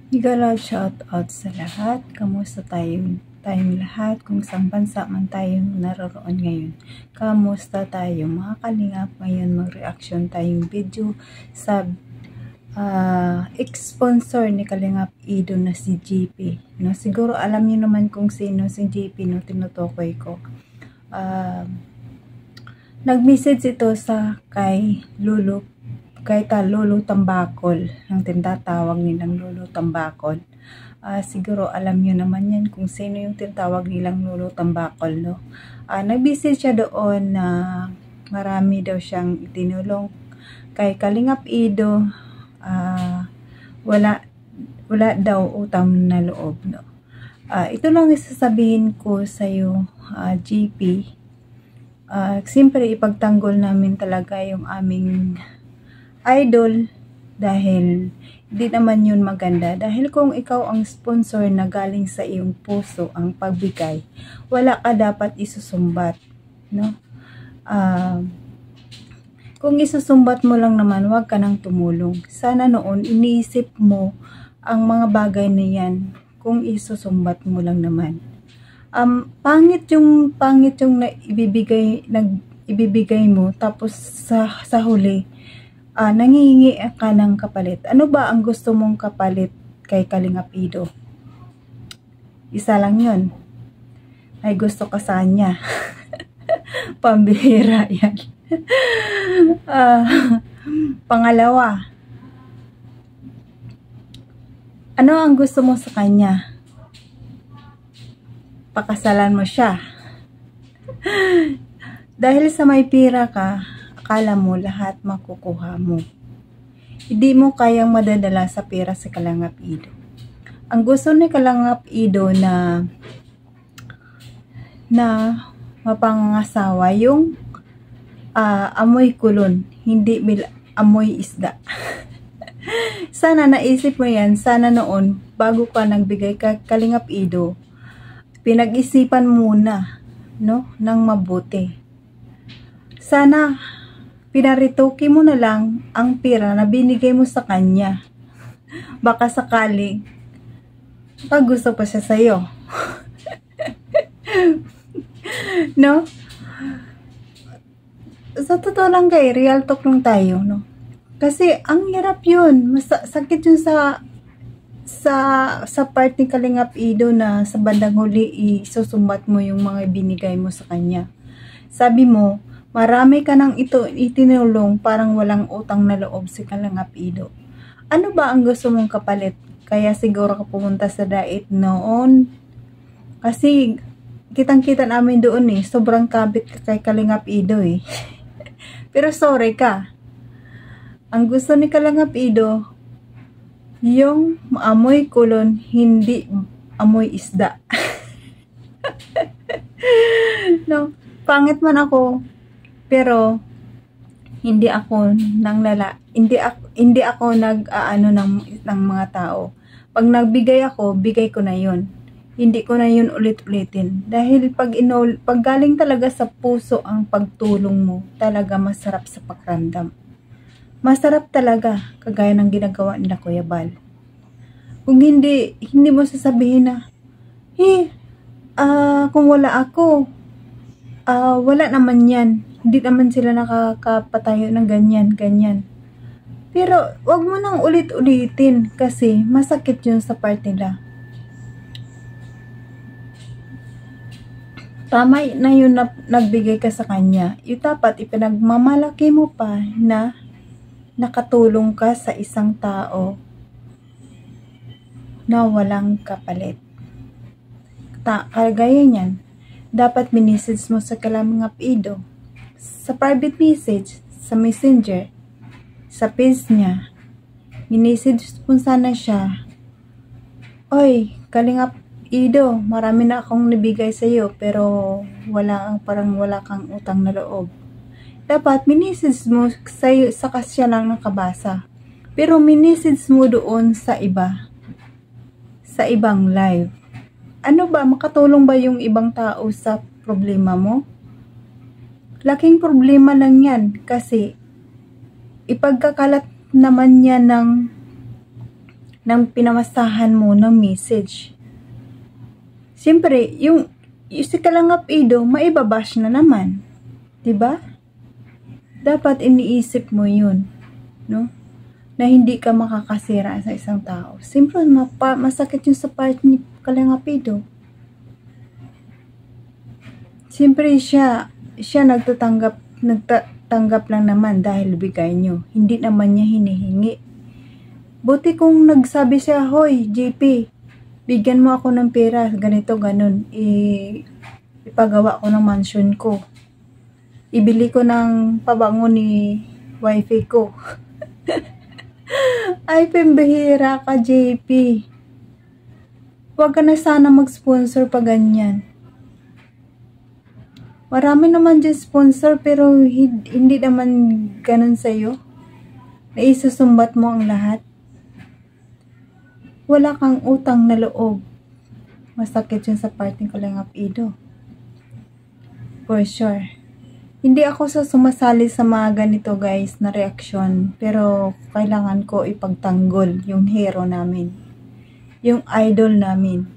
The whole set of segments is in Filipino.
Higala shout out sa lahat. Kamusta tayong lahat? Kung saan bansa man tayong naroroon ngayon. Kamusta tayo mga kalingap? Ngayon mag-reaction tayong video sa ex-sponsor ni Kalingap Ido na si JP. No, siguro alam niyo naman kung sino si JP, no, tinutukoy ko. Nag-message ito sa kay Lulu Tambakol, ang tinatawag nilang Lulu Tambakol. Siguro alam niyo naman yan kung sino yung tinatawag nilang Lulu Tambakol, no? Nag-message siya doon na marami daw siyang itinulong kay Kalingap Ido. Wala daw utang na loob, no? Ito lang isasabihin ko sa iyo, GP. Siyempre ipagtanggol namin talaga yung aming idol dahil hindi naman yun maganda. Dahil kung ikaw ang sponsor na galing sa iyong puso ang pagbigay, wala ka dapat isusumbat, no? Kung isusumbat mo lang naman, wag ka nang tumulong. Sana noon iniisip mo ang mga bagay na yan kung isusumbat mo lang naman. Pangit yung ibibigay mo, tapos sa huli nangihingi ka ng kapalit. Ano ba ang gusto mong kapalit kay Kalingap Ido? Isa lang yun. Ay gusto ka sa kanya. Pambihira yan. Pangalawa, ano ang gusto mo sa kanya? Pakasalan mo siya. Dahil sa may pira ka, akala mo lahat makukuha mo. Hindi mo kayang madadala sa pera si Kalingap Ido. Ang gusto ni Kalingap Ido na mapangasawa yung amoy kulon, hindi amoy isda. Sana naisip mo yan, sana noon bago ka nagbigay kay Kalingap Ido, pinag-isipan muna, no, ng mabuti. Sana pinaritoki mo na lang ang pera na binigay mo sa kanya. Baka sakaling gusto pa siya sa'yo. No? Sa totoo lang kay, real talk lang tayo, no? Kasi ang hirap yun. Sakit yun sa part ni Kalingap Ido na sa bandang huli isusumbat mo yung mga binigay mo sa kanya. Sabi mo, marami ka nang itinulong, parang walang utang na loob si Kalingap Ido. Ano ba ang gusto mong kapalit? Kaya siguro ka pumunta sa diet noon. Kasi kitang-kita namin doon sobrang kabit ka kay Kalingap Ido Pero sorry ka. Ang gusto ni Kalingap Ido, yung amoy kulon, hindi amoy isda. No, pangit man ako, pero hindi ako hindi ako nag-aano ng mga tao. Pag nagbigay ako, bigay ko na 'yon. Hindi ko na 'yon ulit-ulitin. Dahil pag galing talaga sa puso ang pagtulong mo, talaga masarap sa pakiramdam. Masarap talaga, kagaya ng ginagawa nila Kuya Bal. Kung hindi mo sasabihin na, kung wala ako, wala naman yan. Hindi naman sila nakakapatayo ng ganyan. Pero, wag mo nang ulit-ulitin kasi masakit yun sa part nila. Tama na yun na nagbigay ka sa kanya. Yung dapat ipinagmamalaki mo pa na nakatulong ka sa isang tao na walang kapalit. Kagaya niyan, dapat minisage mo sa Kalingap Ido, sa private message, sa messenger, sa page niya, minisage mo sana siya, oy, Kalingap Ido, marami na akong nabigay sa iyo, pero parang wala kang utang na loob. Dapat minisage mo sa kasya lang nakabasa, pero minisage mo doon sa iba, sa ibang live. Ano ba, makatulong ba yung ibang tao sa problema mo? Laking problema lang yan kasi ipagkakalat naman niya ng ng pinamasahan mo ng message. Siyempre, yung si Kalangap Ido, maibabash na naman. Diba? Dapat iniisip mo yun, no? Na hindi ka makakasira sa isang tao. Siyempre, masakit yung sa part ni Kalangap Ido. Siyempre, siya nagtatanggap lang naman dahil bigay nyo. Hindi naman niya hinihingi. Buti kung nagsabi siya, hoy, JP, bigyan mo ako ng pera, ganito, ganun. Ipagawa ko ng mansion ko. Ibili ko ng pabango ni wifi ko. Ay, pembihira ka, JP. Huwag ka na sana mag-sponsor pa ganyan. Marami naman dyan sponsor, pero hindi naman ganun sa'yo. Naisusumbat mo ang lahat. Wala kang utang na loob. Masakit yun sa part ng Kalangap Ido. For sure. Hindi ako sumasali sa mga ganito guys na reaksyon. Pero kailangan ko ipagtanggol yung hero namin. Yung idol namin.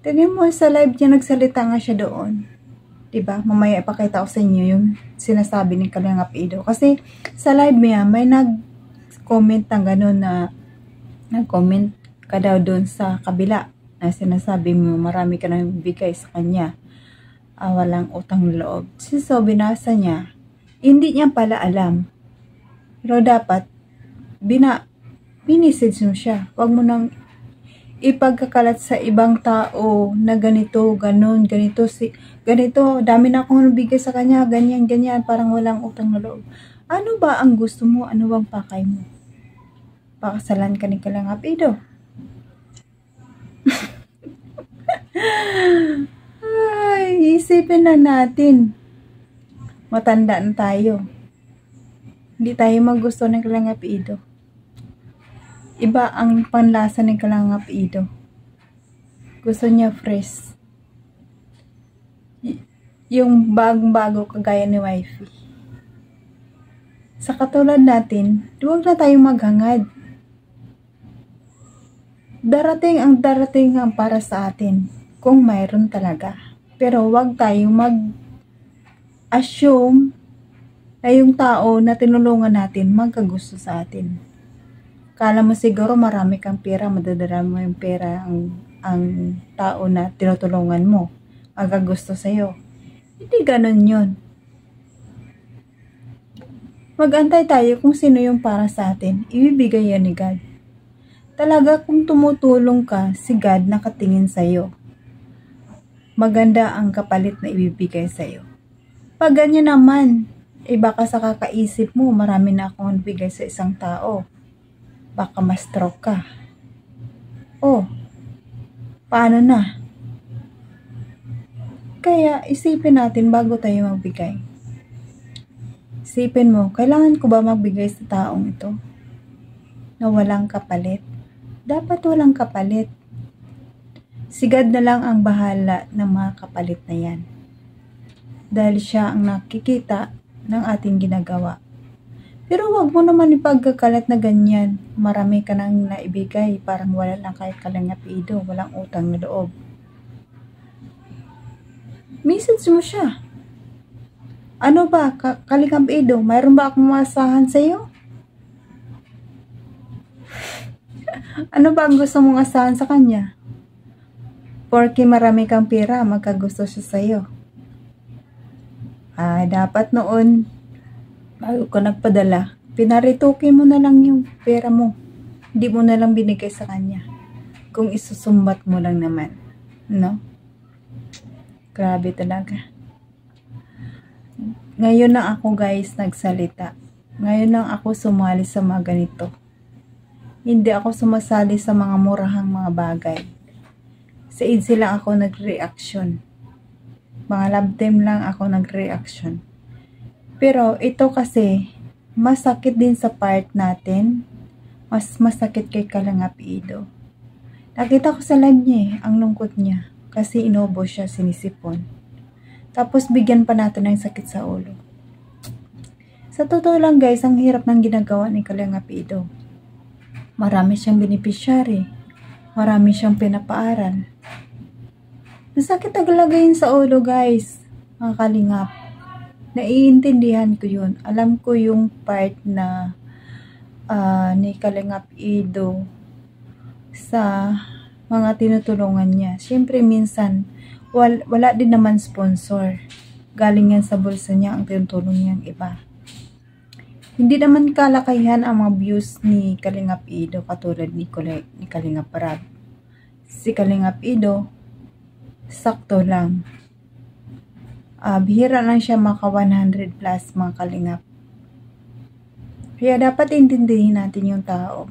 Tignan mo sa live niya, nagsalita nga siya doon. Diba? Mamaya ipakita ko sa inyo yung sinasabi ni Kalangap Ido. Kasi sa live niya, may nag-comment ng gano'n na nag-comment ka daw doon sa kabila na sinasabi mo marami ka nang bigay sa kanya. Walang utang loob. So, binasa niya. Hindi niya pala alam. Pero dapat, binisage mo siya. Huwag mo nang ipagkakalat sa ibang tao na ganito, ganon, ganito, ganito, dami na akong nabigay sa kanya, ganyan, ganyan, parang walang utang na loob. Ano ba ang gusto mo? Ano bang pakay mo? Pakasalan ka ni Kalangap Ido. Ay, isipin na natin. Matanda na tayo. Hindi tayo magusto ng Kalangap Ido. Iba ang panlasa ng Kalangap Ido. Gusto niya fresh. Yung bagong-bago kagaya ni wifey. Sa katulad natin, huwag na tayong maghangad. Darating ang para sa atin. Kung mayroon talaga. Pero huwag tayong mag-assume na yung tao na tinulungan natin magkagusto sa atin. Kala mo siguro marami kang pera, madadala mo yung pera ang tao na tinutulungan mo. Magkagusto sa'yo. Hindi ganun yun. Mag-antay tayo kung sino yung para sa atin. Ibibigay yan ni God. Talaga kung tumutulong ka, si God nakatingin sa'yo. Maganda ang kapalit na ibibigay sa'yo. Pag ganyan naman, baka sa kakaisip mo, marami na akong nabigay sa isang tao. Baka ma-stroke ka. Paano na? Kaya isipin natin bago tayo magbigay. Isipin mo, kailangan ko ba magbigay sa taong ito? Na walang kapalit? Dapat walang kapalit. Si God na lang ang bahala ng mga kapalit na yan. Dahil siya ang nakikita ng ating ginagawa. Pero wag mo naman ipagkakalat na ganyan. Marami ka nang naibigay. Parang wala lang kahit Kalangap Ido. Walang utang na loob. Message mo siya. Ano ba, Kalangap Ido? Mayroon ba akong maasahan sa'yo? Ano ba ang gusto mong asahan sa kanya? Porque marami kang pera, magkagusto siya sa'yo. Dapat noon, bago ka nagpadala, pinaritukin mo na lang yung pera mo. Hindi mo na lang binigay sa kanya. Kung isusumbat mo lang naman. No? Grabe talaga. Ngayon lang ako guys nagsalita. Ngayon lang ako sumali sa mga ganito. Hindi ako sumasali sa mga murahang mga bagay. Sa EDSA lang ako nag-reaction. Mga love team lang ako nag-reaction. Pero ito kasi, masakit din sa part natin. Mas masakit kay Kalangap Ido. Nakita ko sa live niya ang lungkot niya. Kasi inobo siya, sinisipon. Tapos bigyan pa natin ng sakit sa ulo. Sa totoo lang guys, ang hirap ng ginagawa ni Kalangap Ido. Marami siyang beneficiary. Marami siyang pinapaaral. Masakit ang lagayin sa ulo, guys. Mga kalingap. Naiintindihan ko yun. Alam ko yung part na ni Kalingap Ido sa mga tinutulungan niya. Siyempre, minsan, wala din naman sponsor. Galing yan sa bulsa niya ang tinutulong niyang iba. Hindi naman kalakayan ang mga views ni Kalingap Ido katulad ni Kalingap Rab. Si Kalingap Ido, sakto lang. Bihira lang siya maka 100 plus mga kalingap. Kaya dapat intindihin natin yung tao.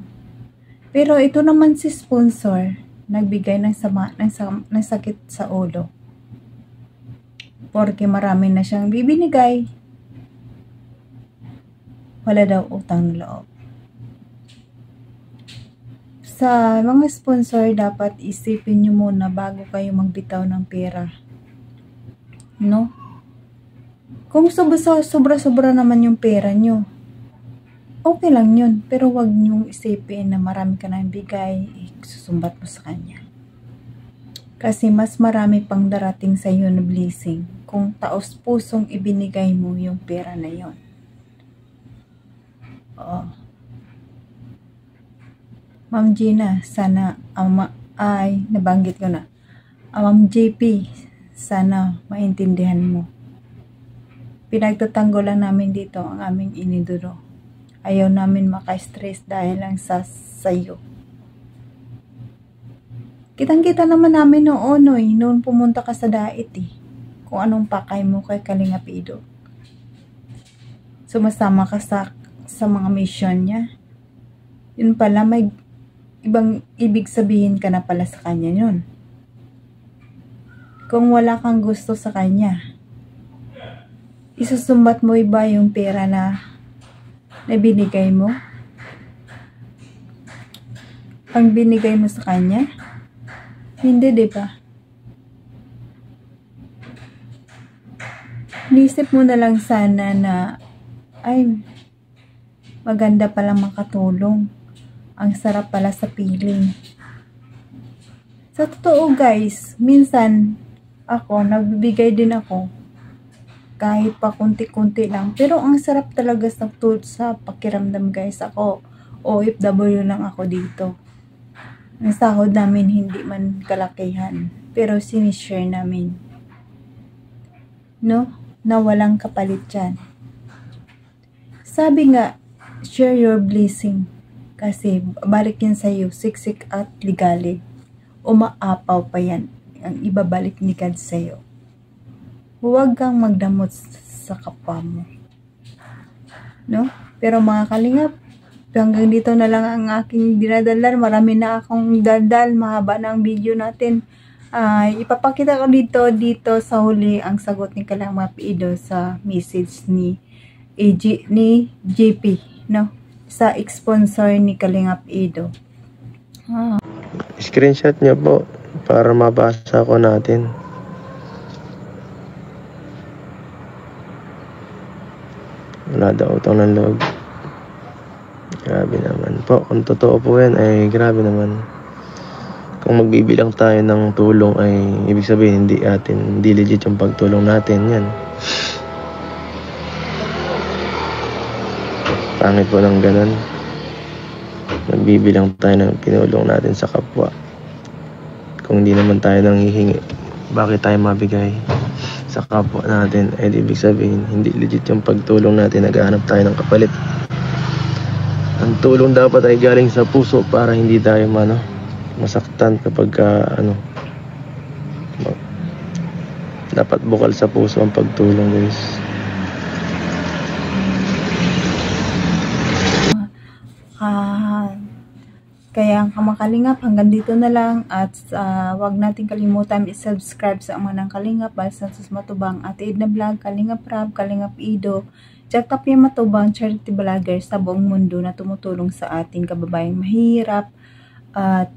Pero ito naman si sponsor, nagbigay ng sakit sa ulo. Porque marami na siyang bibinigay. Wala daw utang loob. Sa mga sponsor, dapat isipin nyo muna bago kayo magbitaw ng pera. No? Kung sobra-sobra naman yung pera nyo, okay lang yun. Pero wag nyong isipin na marami ka na bigay, susumbat mo sa kanya. Kasi mas marami pang darating sa iyo na blessing kung taos pusong ibinigay mo yung pera na yon. Oo. Ma'am Gina, sana, nabanggit ko na. Ma'am JP, sana maintindihan mo. Pinagtatanggol lang namin dito ang aming inidulo. Ayaw namin maka-stress dahil lang sa sayo. Kitang-kita naman namin noon pumunta ka sa dait kung anong pakay mo kay Kalingap Ido. Sumasama ka sa mga mission niya. Yun pala, may ibang ibig sabihin ka na pala sa kanya yun. Kung wala kang gusto sa kanya, isusumbat mo iba yung pera na binigay mo? Ang binigay mo sa kanya? Hindi, diba? Nisip mo na lang sana na, ay, maganda palang makatulong. Ang sarap pala sa piling. Sa totoo, guys, minsan, nagbibigay din ako. Kahit pa kunti-kunti lang. Pero ang sarap talaga sa pakiramdam, guys. Ako, OFW lang ako dito. Ang sahod namin hindi man kalakihan. Pero sinishare namin. No? Na walang kapalit yan. Sabi nga, share your blessing. Kasi balik yan sa'yo, siksik at ligali. Umaapaw pa yan. Ang ibabalik ni God sa'yo. Huwag kang magdamot sa kapwa mo. No? Pero mga kalingap, hanggang dito na lang ang aking dinadaldal. Marami na akong daldal. Mahaba na ang video natin. Ipapakita ko dito sa huli ang sagot ni Kalingap Ido sa message ni JP. No? Sa sponsor ni Kalingap Ido. Screenshot niyo po para mabasa ko natin. Wala daw utang ng loob. Grabe naman po. Kung totoo po yan, ay grabe naman. Kung magbibilang tayo ng tulong, ay ibig sabihin hindi legit yung pagtulong natin. Yan. Pangit po ng ganun. Magbibilang tayo ng pinulong natin sa kapwa. Kung hindi naman tayo nanghihingi, bakit tayo mabigay sa kapwa natin? Ibig sabihin, hindi legit yung pagtulong natin. Naghahanap tayo ng kapalit. Ang tulong dapat ay galing sa puso para hindi tayo masaktan kapag dapat bukal sa puso ang pagtulong, guys. Kaya ang Kalingap, hanggang dito na lang at wag natin kalimutan i-subscribe sa Amanang Kalingap, Balsantos Matubang, Ate Edna Vlog, Kalingap Rab, Kalingap Ido, Jack Tapia Matubang, charity vlogger sa buong mundo na tumutulong sa ating kababayang mahirap. At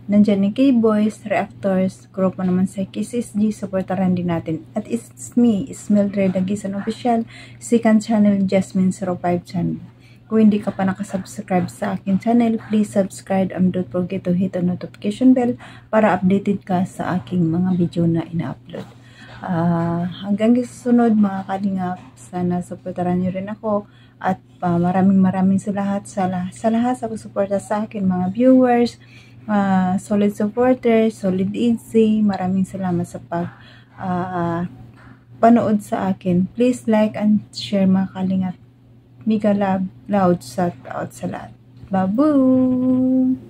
nandyan ni K-Boys, Reactors, group mo naman sa KCSG, supportaran din natin. At it's me, Ismael Dre Dagisan Official, second channel, Jasmine 05 channel. Kung hindi ka pa nakasubscribe sa akin channel, please subscribe and don't forget to hit the notification bell para updated ka sa aking mga video na ina-upload. Hanggang susunod mga kalingap, sana supportaran nyo rin ako at maraming sa lahat sa suporta sa akin, mga viewers, solid supporters, solid easy. Maraming salamat sa panood sa akin. Please like and share mga kalingap. Mega love, loud shout out sa lahat. Babu!